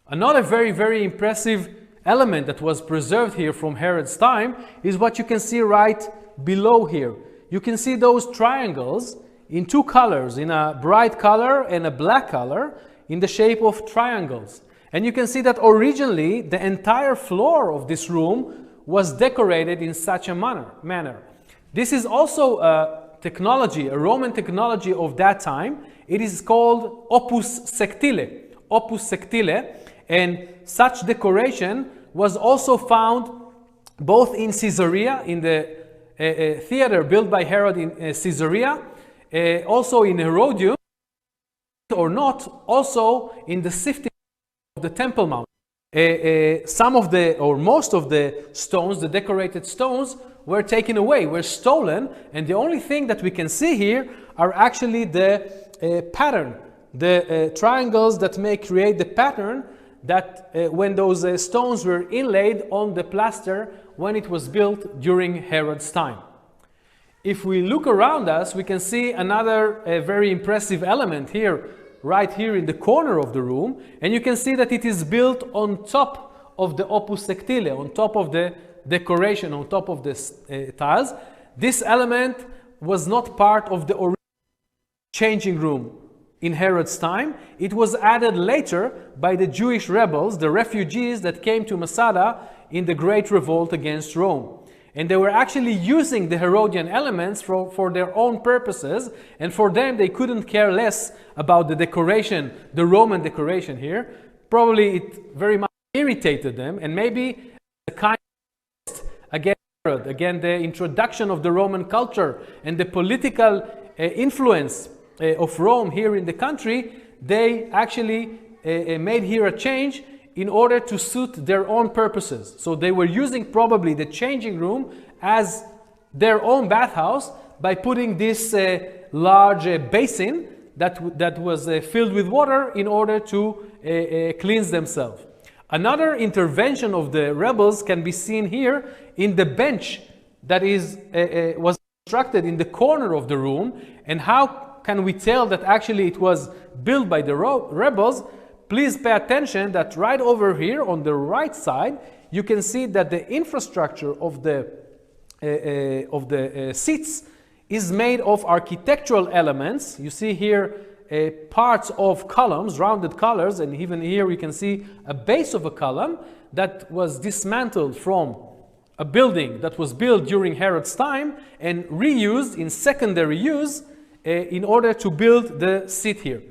Speaker 1: Another very, very impressive element that was preserved here from Herod's time is what you can see right below here. You can see those triangles in 2 colors, in a bright color and a black color, in the shape of triangles. And you can see that originally the entire floor of this room was decorated in such a manner. This is also a technology, a Roman technology of that time. It is called opus sectile. opus sectile, and such decoration was also found both in Caesarea, in the theater built by Herod in Caesarea, also in Herodium, or not, also in the sifting of the Temple Mount. Some of the, or most of the stones, the decorated stones, were taken away, were stolen, and the only thing that we can see here are actually the pattern, the triangles that may create the pattern that when those stones were inlaid on the plaster when it was built during Herod's time. If we look around us, we can see another very impressive element here, right here in the corner of the room, and you can see that it is built on top of the opus sectile, on top of the decoration, on top of the tiles. This element was not part of the original changing room in Herod's time. It was added later by the Jewish rebels, the refugees that came to Masada in the Great Revolt against Rome. And they were actually using the Herodian elements for their own purposes, and for them they couldn't care less about the decoration, the Roman decoration here. Probably it very much irritated them, and maybe a kind of against Herod, again the introduction of the Roman culture and the political influence of Rome here in the country, they actually made here a change in order to suit their own purposes. So they were using probably the changing room as their own bathhouse by putting this large basin that was filled with water in order to cleanse themselves. Another intervention of the rebels can be seen here in the bench that was constructed in the corner of the room. And how can we tell that actually it was built by the rebels? Please pay attention that right over here on the right side, you can see that the infrastructure of the seats is made of architectural elements. You see here parts of columns, rounded colors, and even here we can see a base of a column that was dismantled from a building that was built during Herod's time and reused in secondary use in order to build the seat here.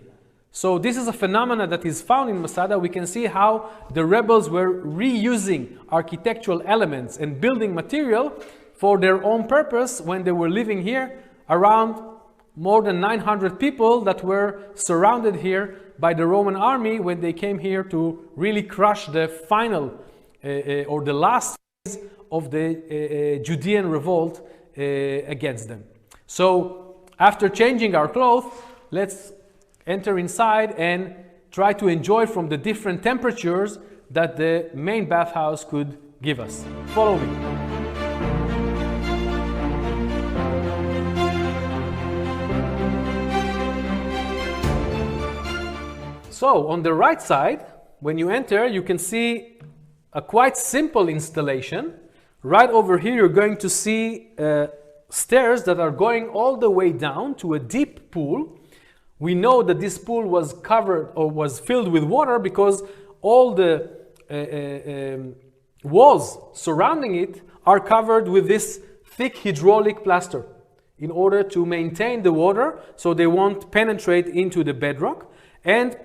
Speaker 1: So this is a phenomenon that is found in Masada. We can see how the rebels were reusing architectural elements and building material for their own purpose when they were living here, around more than 900 people that were surrounded here by the Roman army when they came here to really crush the final or the last phase of the Judean revolt against them. So after changing our clothes, let's enter inside and try to enjoy from the different temperatures that the main bathhouse could give us. Follow me. So on the right side, when you enter, you can see a quite simple installation. Right over here, you're going to see stairs that are going all the way down to a deep pool. We know that this pool was covered or was filled with water because all the walls surrounding it are covered with this thick hydraulic plaster in order to maintain the water so they won't penetrate into the bedrock. And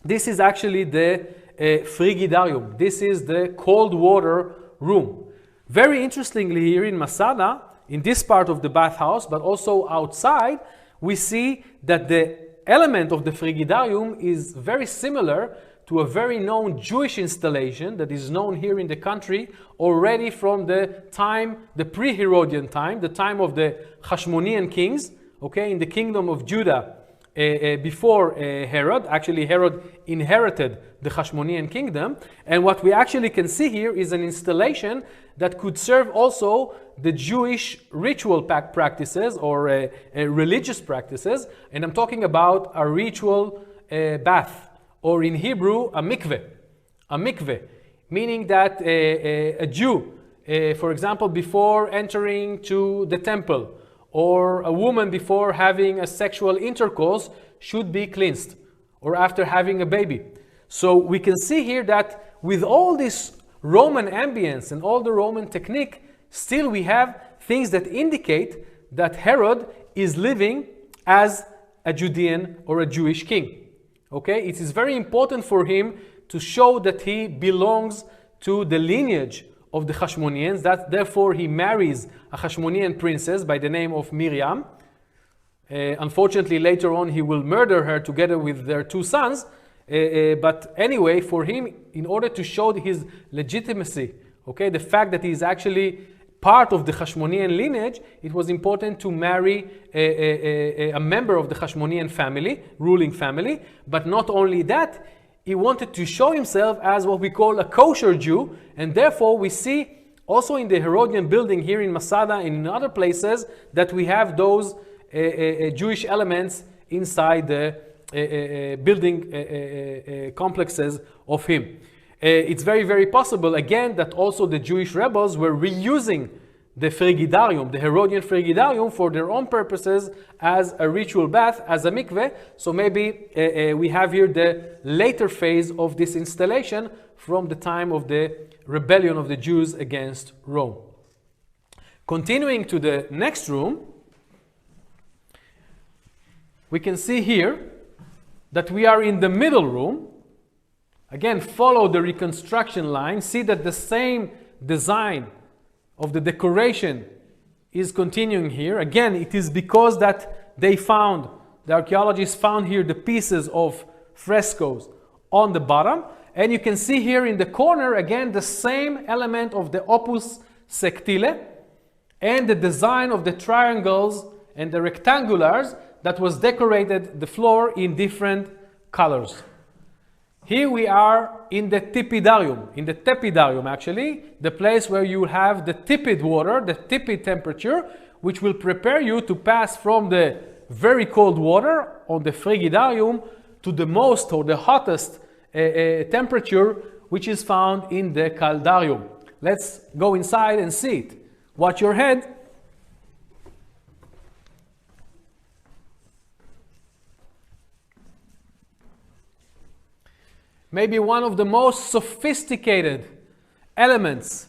Speaker 1: this is actually the frigidarium. This is the cold water room. Very interestingly, here in Masada, in this part of the bathhouse, but also outside, we see that the element of the frigidarium is very similar to a very known Jewish installation that is known here in the country already from the time, the pre-Herodian time, the time of the Hashmonean kings, okay, in the kingdom of Judah before Herod. Actually, Herod inherited the Hashmonean kingdom, and what we actually can see here is an installation that could serve also the Jewish ritual practices or religious practices, and I'm talking about a ritual bath, or in Hebrew, a mikveh, meaning that a Jew, for example, before entering to the temple, or a woman before having a sexual intercourse should be cleansed, or after having a baby. So we can see here that with all this Roman ambience and all the Roman technique, still we have things that indicate that Herod is living as a Judean or a Jewish king. Okay, it is very important for him to show that he belongs to the lineage of the Hashmoneans, that therefore he marries a Hashmonean princess by the name of Miriam. Unfortunately, later on he will murder her together with their two sons. But anyway, for him, in order to show his legitimacy, okay, the fact that he is actually part of the Hashmonean lineage, it was important to marry a member of the Hashmonean family, ruling family. But not only that, he wanted to show himself as what we call a kosher Jew, and therefore we see also in the Herodian building here in Masada and in other places that we have those Jewish elements inside the building complexes of him. It's very, very possible, again, that also the Jewish rebels were reusing the frigidarium, the Herodian frigidarium, for their own purposes as a ritual bath, as a mikveh. So maybe we have here the later phase of this installation from the time of the rebellion of the Jews against Rome. Continuing to the next room, we can see here that we are in the middle room. Again, follow the reconstruction line. See that the same design of the decoration is continuing here. Again, it is because that the archaeologists found here the pieces of frescoes on the bottom. And you can see here in the corner, again, the same element of the opus sectile and the design of the triangles and the rectangulars that was decorated the floor in different colors. Here we are in the tepidarium actually, the place where you have the tepid water, the tepid temperature, which will prepare you to pass from the very cold water on the frigidarium to the most or the hottest temperature, which is found in the caldarium. Let's go inside and see it. Watch your head. Maybe one of the most sophisticated elements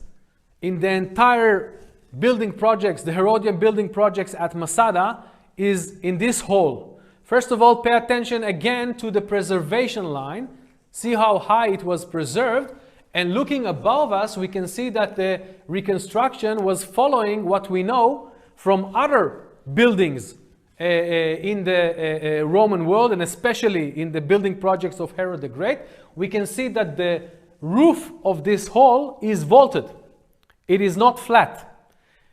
Speaker 1: in the entire building projects, the Herodian building projects at Masada, is in this hall. First of all, pay attention again to the preservation line. See how high it was preserved. And looking above us, we can see that the reconstruction was following what we know from other buildings in the Roman world, and especially in the building projects of Herod the Great. We can see that the roof of this hall is vaulted. It is not flat,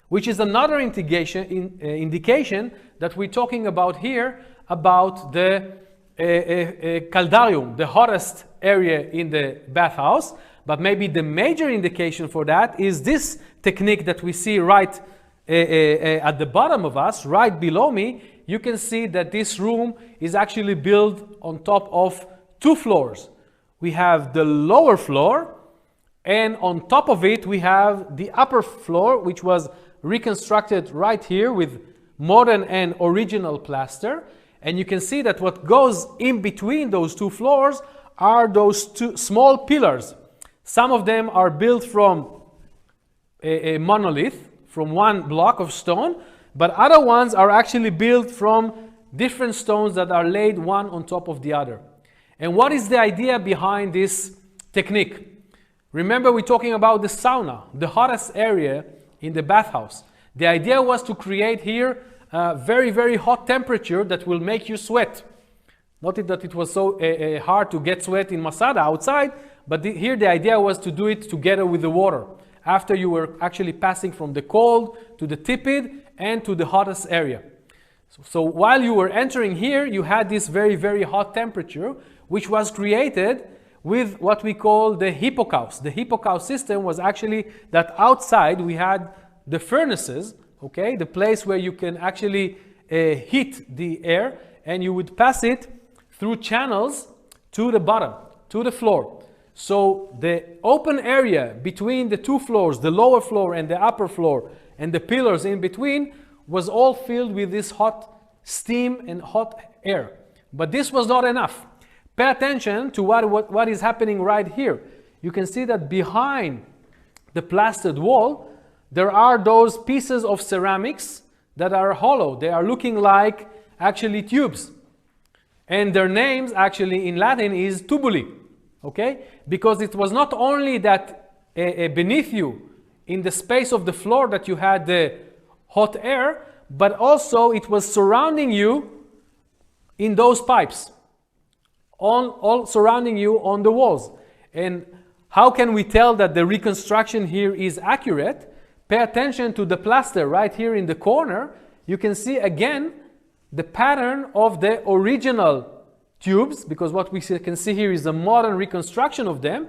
Speaker 1: which is another indication that we're talking about here, about the caldarium, the hottest area in the bathhouse. But maybe the major indication for that is this technique that we see right at the bottom of us, right below me. You can see that this room is actually built on top of two floors. We have the lower floor, and on top of it we have the upper floor, which was reconstructed right here with modern and original plaster. And you can see that what goes in between those two floors are those two small pillars. Some of them are built from a monolith, from one block of stone, but other ones are actually built from different stones that are laid one on top of the other. And what is the idea behind this technique? Remember, we're talking about the sauna, the hottest area in the bathhouse. The idea was to create here a very, very hot temperature that will make you sweat. Not that it was so hard to get sweat in Masada outside, but here the idea was to do it together with the water, after you were actually passing from the cold to the tepid and to the hottest area. So while you were entering here, you had this very, very hot temperature, which was created with what we call the hypocaust. The hypocaust system was actually that outside we had the furnaces, okay, the place where you can actually heat the air, and you would pass it through channels to the bottom, to the floor. So the open area between the two floors, the lower floor and the upper floor, and the pillars in between, was all filled with this hot steam and hot air. But this was not enough. Pay attention to what is happening right here. You can see that behind the plastered wall, there are those pieces of ceramics that are hollow. They are looking like actually tubes. And their names actually in Latin is tubuli, okay? Because it was not only that beneath you, in the space of the floor, that you had the hot air, but also it was surrounding you in those pipes, all surrounding you on the walls. And how can we tell that the reconstruction here is accurate? Pay attention to the plaster right here in the corner. You can see again the pattern of the original tubes, because what we can see here is a modern reconstruction of them.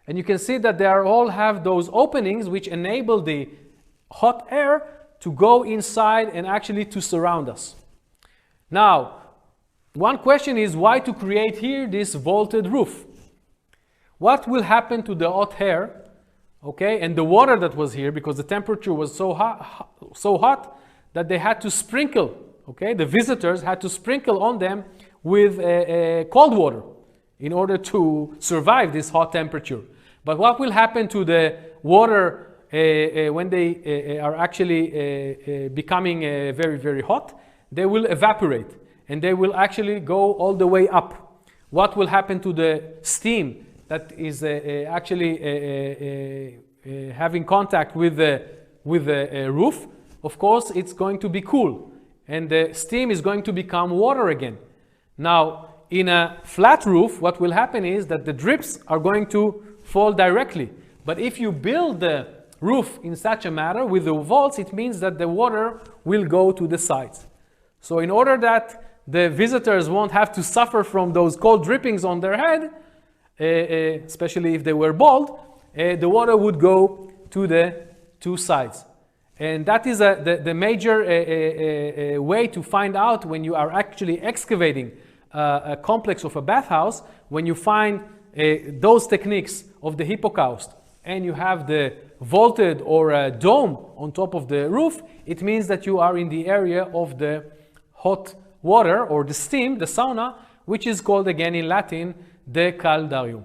Speaker 1: And you can see that they all have those openings which enable the hot air to go inside and actually to surround us. Now, one question is why to create here this vaulted roof? What will happen to the hot air, okay, and the water that was here, because the temperature was so hot that they had to sprinkle, okay, the visitors had to sprinkle on them with cold water in order to survive this hot temperature. But what will happen to the water when they are actually becoming very, very hot? They will evaporate and they will actually go all the way up. What will happen to the steam that is actually having contact with the roof? Of course, it's going to be cool, and the steam is going to become water again. Now, in a flat roof, what will happen is that the drips are going to fall directly. But if you build the roof in such a manner with the vaults, it means that the water will go to the sides. So in order that the visitors won't have to suffer from those cold drippings on their head, especially if they were bald, the water would go to the two sides. And that is the major way to find out when you are actually excavating a complex of a bathhouse. When you find those techniques of the hippocaust and you have the vaulted or a dome on top of the roof, it means that you are in the area of the hot water or the steam, the sauna, which is called again in Latin the caldarium.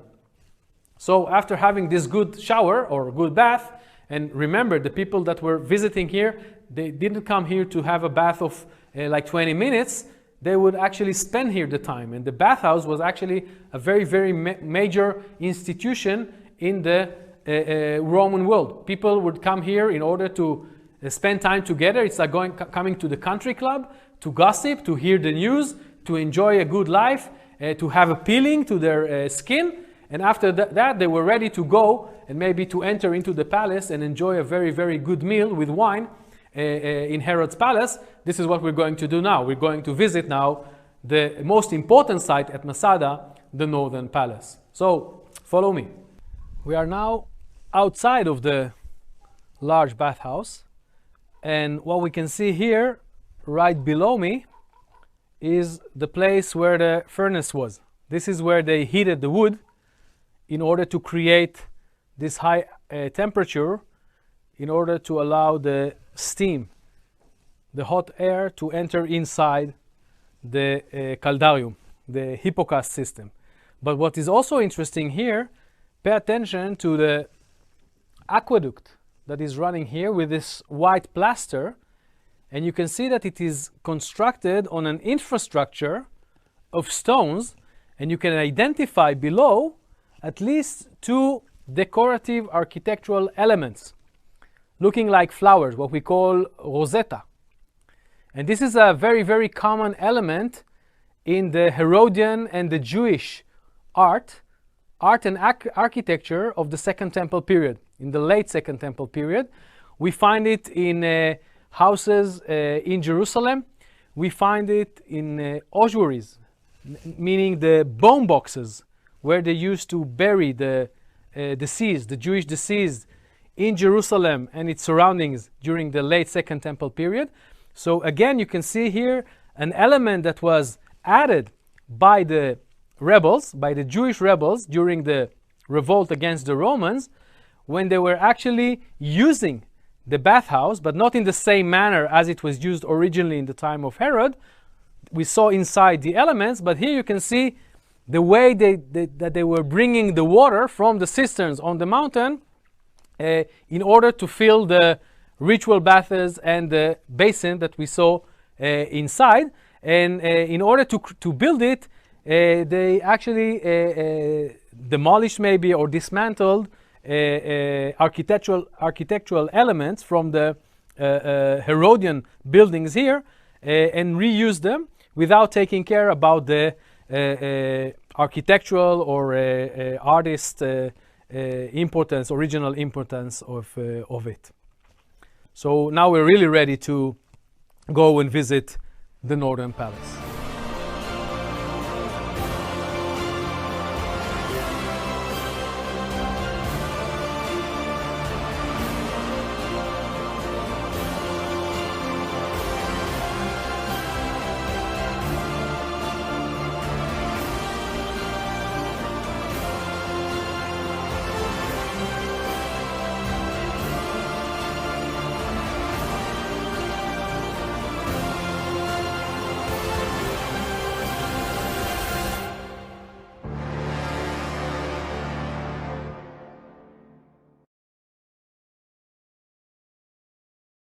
Speaker 1: So after having this good shower or good bath, and remember the people that were visiting here, they didn't come here to have a bath of like 20 minutes. They would actually spend here the time. And the bathhouse was actually a very, very major institution in the Roman world. People would come here in order to spend time together. It's like coming to the country club, to gossip, to hear the news, to enjoy a good life, to have a peeling to their skin. And after that, they were ready to go and maybe to enter into the palace and enjoy a very, very good meal with wine in Herod's palace. This is what we're going to do now. We're going to visit now the most important site at Masada, the Northern Palace. So, follow me. We are now outside of the large bathhouse. And what we can see here, right below me, is the place where the furnace was. This is where they heated the wood in order to create this high temperature, in order to allow the steam, the hot air, to enter inside the caldarium, the hippocaust system. But what is also interesting here, pay attention to the aqueduct that is running here with this white plaster, and you can see that it is constructed on an infrastructure of stones, and you can identify below at least two decorative architectural elements looking like flowers, what we call rosetta. And this is a very, very common element in the Herodian and the Jewish art and architecture of the Second Temple period. In the late Second Temple period, we find it in houses in Jerusalem. We find it in ossuaries, meaning the bone boxes where they used to bury the deceased, the Jewish deceased, in Jerusalem and its surroundings during the late Second Temple period. So again, you can see here an element that was added by the rebels, by the Jewish rebels during the revolt against the Romans, when they were actually using the bathhouse, but not in the same manner as it was used originally in the time of Herod. We saw inside the elements, but here you can see the way that they were bringing the water from the cisterns on the mountain in order to fill the ritual baths and the basin that we saw inside. And in order to build it, they actually demolished maybe or dismantled architectural elements from the Herodian buildings here and reused them without taking care about the architectural or artist importance, original importance of it. So now we're really ready to go and visit the Northern Palace.